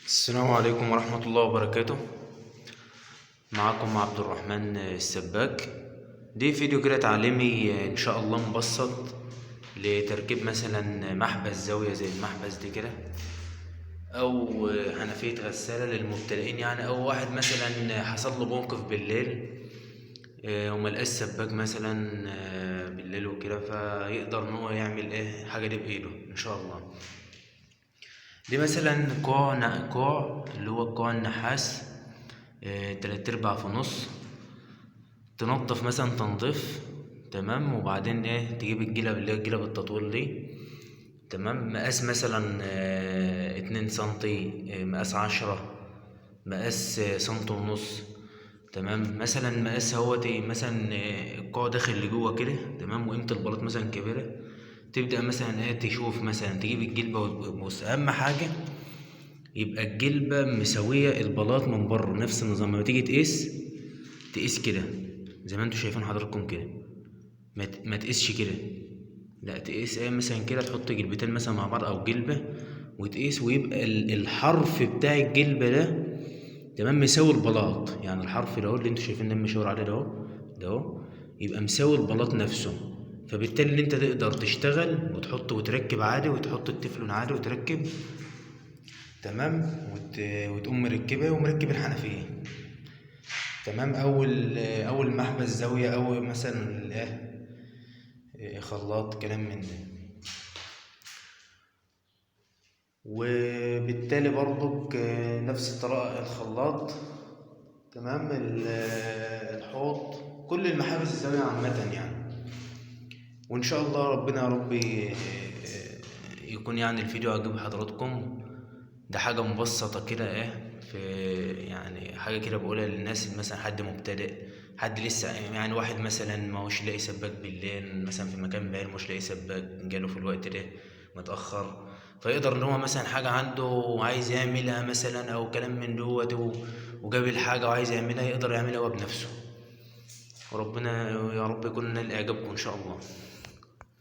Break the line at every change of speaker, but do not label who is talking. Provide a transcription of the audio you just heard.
السلام عليكم ورحمة الله وبركاته. معكم عبد الرحمن السباك. دي فيديو كده تعليمي ان شاء الله مبسط لتركيب مثلا محبس زاوية زي المحبس دي كده، او حنفية غسالة للمبتدئين يعني، او واحد مثلا حصل له موقف بالليل وملقاش سباك مثلا بالليل وكده، فيقدر ان هو يعمل حاجة دي بايده ان شاء الله. دي مثلا كوع اللي هو كوع النحاس، 3/4 في نص. تنضف مثلا تنظيف تمام، وبعدين تجيب الجلب اللي هي الجلب التطويل دي تمام. مقاس مثلا 2 سنتي، مقاس 10، مقاس سنتي ونص تمام. مثلا مقاس اهوتي مثلا الكوع داخل لجوه كده تمام، وقيمة البلاط مثلا كبيرة. تبدأ مثلا تشوف مثلا تجيب الجلبة وتبص. أهم حاجة يبقى الجلبة مساوية البلاط من بره، نفس النظام. لما تيجي تقيس كده زي ما انتوا شايفين حضراتكم كده، ما تقيسش كده، لا تقيس مثلا كده، تحط جلبتين مثلا مع بعض او جلبة وتقيس، ويبقى الحرف بتاع الجلبة ده تمام مساوي البلاط. يعني الحرف ده اللي انتوا شايفين ده مشاور عليه ده يبقى مساوي البلاط نفسه. فبالتالي انت تقدر تشتغل وتحط وتركب عادي، وتحط التفلون عادي وتركب تمام، وتقوم مركبها ومركب الحنفية تمام. اول محبس زاوية، او مثلا خلاط كلام من ده. وبالتالي برضك نفس الطريقة الخلاط تمام، الحوض، كل المحابس الزاوية عامة يعني. وان شاء الله ربنا يا رب يكون يعني الفيديو عجب حضراتكم. ده حاجة مبسطة كده في يعني حاجة كده بقولها للناس، مثلا حد مبتدئ، حد لسه يعني، واحد مثلا ما هوش لاقي سباك بالليل مثلا في مكان بعيد، مش لاقي سباك جاله في الوقت ده متأخر، فيقدر ان هو مثلا حاجة عنده وعايز يعملها مثلا او كلام من دوت، وجاب الحاجة وعايز يعملها، يقدر يعملها هو بنفسه. وربنا يا رب يكون نال اعجابكم ان شاء الله.